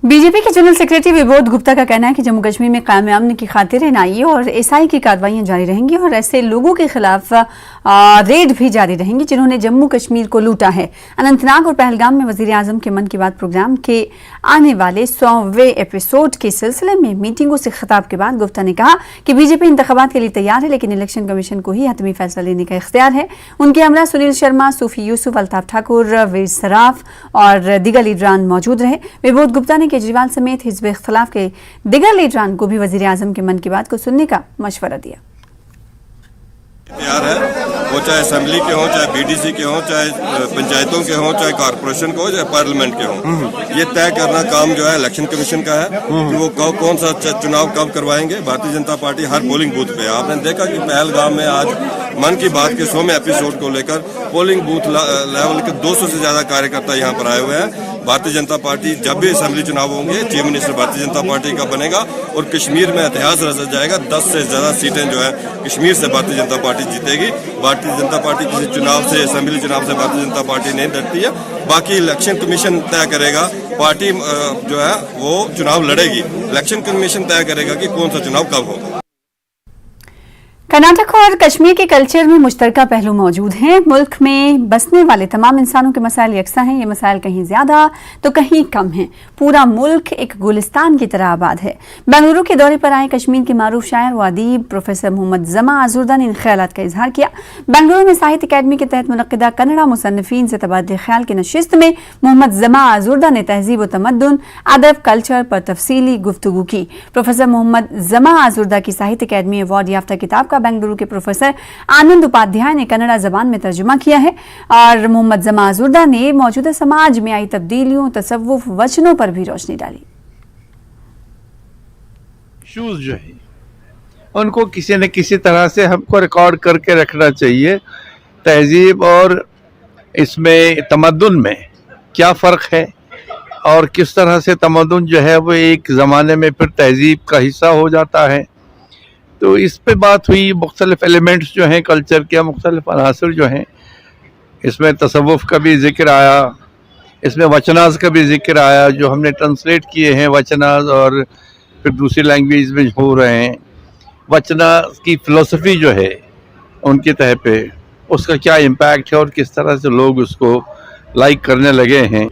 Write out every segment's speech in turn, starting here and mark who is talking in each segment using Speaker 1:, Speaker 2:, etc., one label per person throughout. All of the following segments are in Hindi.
Speaker 1: बीजेपी के जनरल सेक्रेटरी विबोध गुप्ता का कहना है कि जम्मू कश्मीर में कायम अमन की खातिर एनआईए और एसआई की कार्रवाइयां जारी रहेंगी और ऐसे लोगों के खिलाफ रेड भी जारी रहेंगी जिन्होंने जम्मू कश्मीर को लूटा है। अनंतनाग और पहलगाम में वजीर आजम के मन की बात प्रोग्राम के आने वाले 100वें एपिसोड के सिलसिले में मीटिंगों से खिताब के बाद गुप्ता ने कहा कि बीजेपी इंतखाबात के लिए तैयार है, लेकिन इलेक्शन कमीशन को ही हतमी फैसला लेने का इख्तियार है। उनके हमरा सुनील शर्मा, सूफी यूसुफ, अल्ताफ ठाकुर, वीर सराफ और दीगर लीडरान मौजूद रहे। विबोध गुप्ता ने केजरीवाल समेत हिज़्ब इख्तिलाफ के दीगर लीडरान को भी वजीर आजम के मन की बात को सुनने का मशवरा दिया।
Speaker 2: तैयार है, वो चाहे असेंबली के हों, चाहे बीडीसी के हों, चाहे पंचायतों के हों, चाहे कॉर्पोरेशन के हों, चाहे पार्लियामेंट के हों। ये तय करना काम जो है इलेक्शन कमीशन का है कि वो कौन सा चुनाव कब करवाएंगे। भारतीय जनता पार्टी हर पोलिंग बूथ पे, आपने देखा कि पहलगाम में आज मन की बात के 100वें एपिसोड को लेकर पोलिंग बूथ लेवल के 200 से ज्यादा कार्यकर्ता यहाँ पर आए हुए हैं। भारतीय जनता पार्टी जब भी असेंबली चुनाव होंगे, chief minister Bharatiya Janata party का बनेगा और कश्मीर में इतिहास रचा जाएगा। 10 से ज्यादा सीटें जो है कश्मीर से भारतीय जनता पार्टी जीतेगी। भारतीय जनता पार्टी किसी चुनाव से, असेंबली चुनाव से भारतीय जनता पार्टी नहीं डरती है। बाकी इलेक्शन कमीशन तय करेगा, पार्टी जो है वो चुनाव लड़ेगी। इलेक्शन कमीशन तय करेगा कि कौन सा चुनाव कब होगा।
Speaker 1: कर्नाटक और कश्मीर के कल्चर में मुश्तरका पहलू मौजूद हैं। मुल्क में बसने वाले तमाम इंसानों के मसाइल यकसा हैं। ये मसाइल कहीं ज्यादा तो कहीं कम हैं। पूरा मुल्क एक गुलिस्तान की तरह आबाद है। बेंगलुरु के दौरे पर आए कश्मीर के मारूफ शायर व अदीब प्रोफेसर मोहम्मद जमा आजुर्दा ने इन ख्यालात का इजहार किया। बेंगलुरु में साहित्य अकादमी के तहत मुनक्किदा कन्नड़ा मुसन्निफीन से तबादले ख्याल की नशिस्त में मोहम्मद जमा आजुर्दा ने तहजीब व तमद्दुन, अदब, कल्चर पर तफसीली गुफ्तगू की। प्रोफेसर मोहम्मद जमा आजुर्दा की साहित्य अकादमी अवार्ड याफ्ता किताब का बेंगलुरु के प्रोफेसर आनंद उपाध्याय ने कन्नड़ा जबान में तर्जुमा किया है और मोहम्मद जमा आजुर्दा ने मौजूदा समाज में आई तब्दीलियों, तसव्वुफ, वचनों पर भी रोशनी डाली।
Speaker 3: इश्यूज जो है उनको किसी न किसी तरह से हमको रिकॉर्ड करके रखना चाहिए। तहजीब और इसमें तमद्दुन में क्या फ़र्क है और किस तरह से तमद्दुन जो है वो एक ज़माने में फिर तहजीब का हिस्सा हो जाता है। तो इस पे बात हुई। मुख्तलिफ एलिमेंट्स जो हैं कल्चर के, मुख्तलिफ अनासर जो हैं, इसमें तसव्वुफ का भी जिक्र आया, इसमें वचनाज का भी जिक्र आया जो हमने ट्रांसलेट किए हैं वचनाज और फिर दूसरी लैंग्वेज में हो रहे हैं। वचनाज की फ़िलोसफी जो है उनके तह पे उसका क्या इम्पैक्ट है और किस तरह से लोग उसको लाइक करने लगे हैं।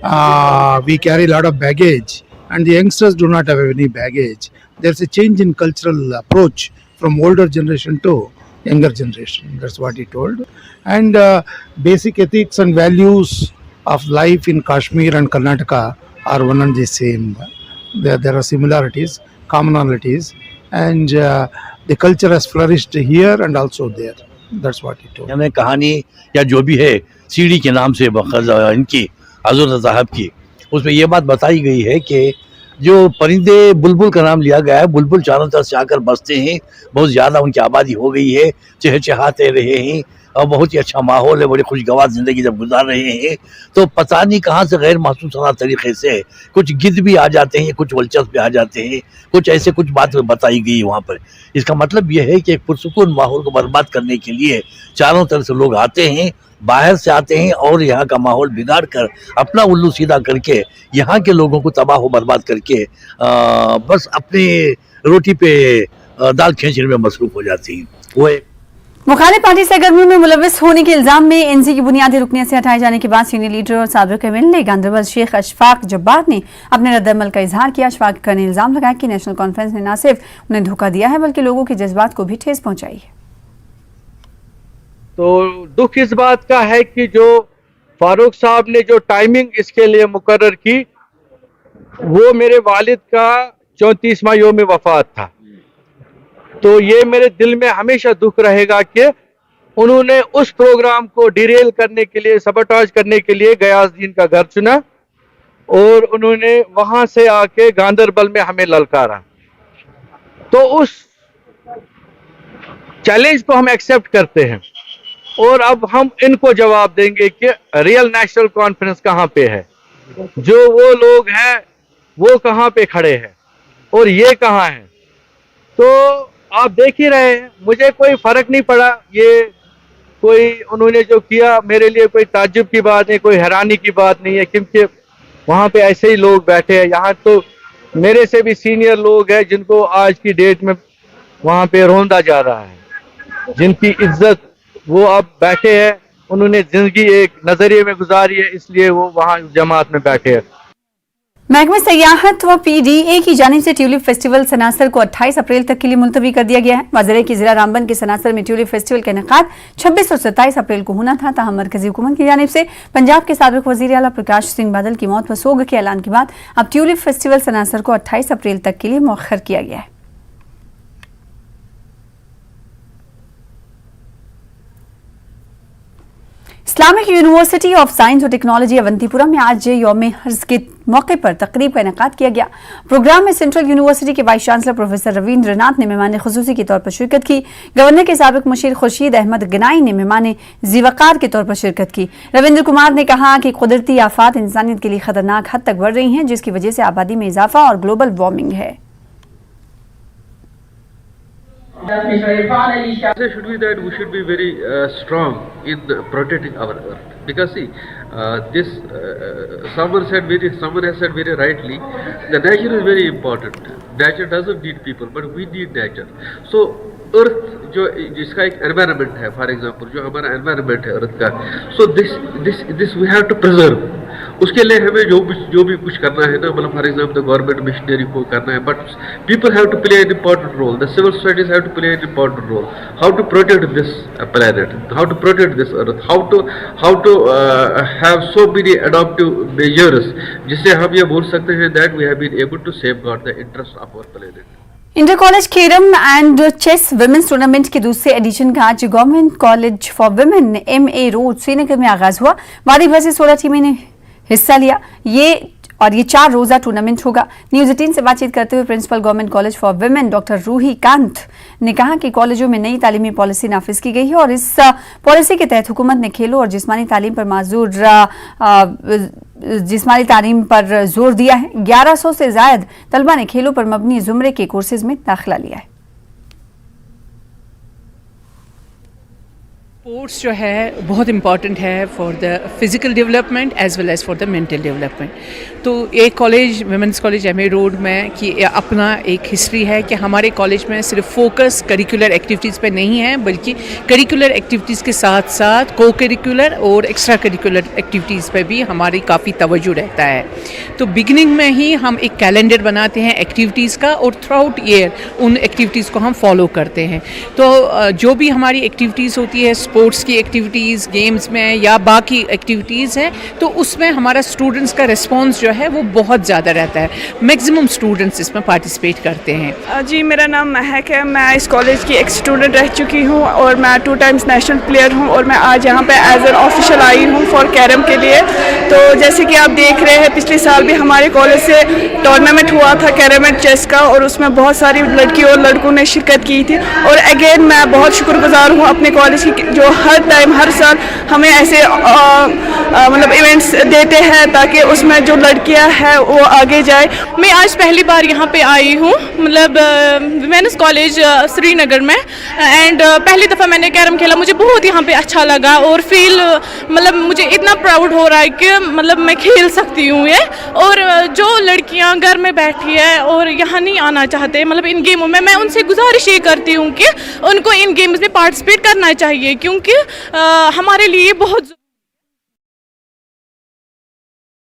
Speaker 4: We carry a lot of baggage and the youngsters do not have any baggage. There's a change in cultural approach from older generation to younger generation. That's what he told. And basic ethics and values of life in Kashmir and Karnataka are one and the same. There are similarities, commonalities, and the culture has flourished here and also there. That's what he told.
Speaker 5: हमें कहानी या जो भी है सीढ़ी के नाम से इनकी हज़रत साहब की, उसमें ये बात बताई गई है कि जो परिंदे बुलबुल का नाम लिया गया है, बुलबुल चारों तरफ से आकर बसते हैं, बहुत ज़्यादा उनकी आबादी हो गई है, चहचहाते रहे हैं और बहुत ही अच्छा माहौल है, बड़ी खुशगवार ज़िंदगी जब गुजार रहे हैं तो पता नहीं कहाँ से गैर महसूसाना तरीके से कुछ गिद्ध भी आ जाते हैं, कुछ वल्चर्स भी आ जाते हैं, कुछ ऐसे कुछ बात बताई गई वहाँ पर। इसका मतलब यह है कि एक पुरसुकून माहौल को बर्बाद करने के लिए चारों तरफ से लोग आते हैं, बाहर से आते हैं और यहाँ का माहौल बिगाड़ कर अपना उल्लू सीधा करके यहाँ के लोगों को तबाह व बर्बाद करके बस अपने रोटी पे दाल खींचने में मसरूफ हो जाती हैं। वो
Speaker 1: मुखालिफ पार्टी सरगर्मियों में मुलविस होने के इल्जाम में एनसी की बुनियादी रुकनियत से हटाए जाने के बाद सीनियर लीडर और साबिक एमएलए गांधरबल शेख अशफाक जब्बार ने अपने रद्दअमल का इजहार किया। अशफाक ने इल्जाम लगाया कि नेशनल कॉन्फ्रेंस ने न सिर्फ उन्हें धोखा दिया है बल्कि लोगों के जज्बात को भी ठेस पहुंचाई है।
Speaker 6: तो दुख इस बात का है कि जो फारूक साहब ने जो टाइमिंग इसके लिए मुकर्रर की वो मेरे वालिद का 34वां यौम वफात था। तो ये मेरे दिल में हमेशा दुख रहेगा कि उन्होंने उस प्रोग्राम को डिरेल करने के लिए, सबटाज करने के लिए गयासुद्दीन का घर चुना और उन्होंने वहां से आके गांधरबल में हमें ललकारा। तो उस चैलेंज को हम एक्सेप्ट करते हैं और अब हम इनको जवाब देंगे कि रियल नेशनल कॉन्फ्रेंस कहाँ पे है, जो वो लोग हैं वो कहाँ पे खड़े हैं और ये कहाँ है। तो आप देख ही रहे हैं, मुझे कोई फर्क नहीं पड़ा। ये कोई उन्होंने जो किया मेरे लिए कोई ताज्जुब की बात नहीं, कोई हैरानी की बात नहीं है, क्योंकि वहाँ पे ऐसे ही लोग बैठे हैं। यहाँ तो मेरे से भी सीनियर लोग हैं जिनको आज की डेट में वहां पे रौंदा जा रहा है, जिनकी इज्जत वो अब बैठे हैं, उन्होंने जिंदगी एक नजरिए में गुजारी है, इसलिए वो वहां जमात में बैठे हैं।
Speaker 1: महकमे सयाहत व PDA की जानिब से ट्यूलिप फेस्टिवल सनासर को 28 अप्रैल तक के लिए मुलतवी कर दिया गया है। वज़ीर की जिला रामबन के सनासर में ट्यूलिप फेस्टिवल का इनेकाद 26 और 27 अप्रैल को होना था, ताहम मरकजी हुकूमत की जानिब से पंजाब के साबिक वज़ीर आला प्रकाश सिंह बादल की मौत व सोग के ऐलान के बाद अब ट्यूलिप फेस्टिवल सनासर को 28 अप्रैल तक के लिए मौखर किया गया है। इस्लामिक यूनिवर्सिटी ऑफ साइंस और टेक्नोलॉजी अवंतीपुरा में आज यौम हर्ज के मौके पर तकरीब का इनेकाद किया गया। प्रोग्राम में सेंट्रल यूनिवर्सिटी के वाइस चांसलर प्रोफेसर रवींद्र नाथ ने मेहमान खुसूसी के तौर पर शिरकत की। गवर्नर के साबिक मुशीर खुर्शीद अहमद गनाई ने मेहमान ज़ीवकार के तौर पर शिरकत की। रविंद्र कुमार ने कहा कि कुदरती आफात इंसानियत के लिए खतरनाक हद तक बढ़ रही हैं, जिसकी वजह से आबादी में इजाफा और ग्लोबल वार्मिंग है।
Speaker 7: There should be that we should be very strong in protecting our earth, because see, someone has said very rightly, the nature is very important. Nature doesn't need people, but we need nature. So अर्थ जो जिसका एक एनवायरनमेंट है, फॉर एग्जांपल जो हमारा एनवायरनमेंट है अर्थ का, so this we have to preserve. उसके लिए हमें जो भी कुछ करना है ना, मतलब फॉर एग्जांपल गवर्नमेंट मिशनरी को करना है, but people have to play an important role, the civil societies have to play an important role, how to protect this planet, how to protect this earth, how to have so many adaptive measures, जिससे हम ये बोल सकते हैं that we have been able to safeguard the interest of our planet.
Speaker 1: Inter college carrom and chess women's tournament के दूसरे एडिशन का आज government college for women MA road Srinagar में आगाज हुआ। वादी भर से 16 टीमें ने हिस्सा लिया। ये 4 रोजा टूर्नामेंट होगा। न्यूज 18 से बातचीत करते हुए principal government college for women doctor Ruhi Kant ने कहा कि कॉलेजों में नई तालीमी पॉलिसी नाफिज की गई है और इस पॉलिसी के तहत हुकूमत ने खेलों और जिस्मानी तालीम पर जोर दिया है। 1100 से जायद तलबा ने खेलों पर मबनी जुमरे के कोर्सेज में दाखिला लिया है।
Speaker 8: स्पोर्ट्स जो है बहुत इम्पॉर्टेंट है for the physical development as well as for the mental development. तो एक college women's college MA road में कि अपना एक हिस्ट्री है कि हमारे कॉलेज में सिर्फ फोकस करिकुलर एक्टिविटीज़ पे नहीं है, बल्कि करिकुलर एक्टिविटीज़ के साथ साथ को करिकुलर और एक्स्ट्रा करिकुलर एक्टिविटीज़ पे भी हमारी काफ़ी तवज्जो रहता है। तो बिगिनिंग में ही हम एक कैलेंडर बनाते हैं एक्टिविटीज़ का और थ्रू आउट ईयर उन एक्टिविटीज़ को हम फॉलो करते हैं। तो जो भी हमारी एक्टिविटीज़ होती है, स्पोर्ट्स की एक्टिविटीज़, गेम्स में या बाकी एक्टिविटीज़ हैं, तो उसमें हमारा स्टूडेंट्स का रिस्पॉन्स जो है वो बहुत ज़्यादा रहता है। मैक्सिमम स्टूडेंट्स इसमें पार्टिसिपेट करते हैं।
Speaker 9: जी, मेरा नाम महक है। मैं इस कॉलेज की एक स्टूडेंट रह चुकी हूँ और मैं 2 टाइम्स नेशनल प्लेयर हूँ और मैं आज यहाँ पे एज एन ऑफिशियल आई हूँ फॉर कैरम के लिए। तो जैसे कि आप देख रहे हैं, पिछले साल भी हमारे कॉलेज से टूर्नामेंट हुआ था कैरम एंड चेस का और उसमें बहुत सारी लड़कियों और लड़कों ने शिरकत की थी। और अगेन मैं बहुत शुक्रगुजार हूँ अपने कॉलेज की, जो हर टाइम हर साल हमें ऐसे मतलब इवेंट्स देते हैं ताकि उसमें जो लड़कियां हैं वो आगे जाए।
Speaker 10: मैं आज पहली बार यहाँ पे आई हूँ, मतलब वुमेन्स कॉलेज श्रीनगर में, एंड पहली दफ़ा मैंने कैरम खेला। मुझे बहुत यहाँ पे अच्छा लगा और फील मतलब मुझे इतना प्राउड हो रहा है कि मतलब मैं खेल सकती हूँ ये। और जो लड़कियाँ घर में बैठी है और यहाँ नहीं आना चाहते मतलब इन गेमों में, मैं उनसे गुजारिश ये करती हूँ कि उनको इन गेम्स में पार्टिसिपेट करना चाहिए, क्योंकि हमारे लिए बहुत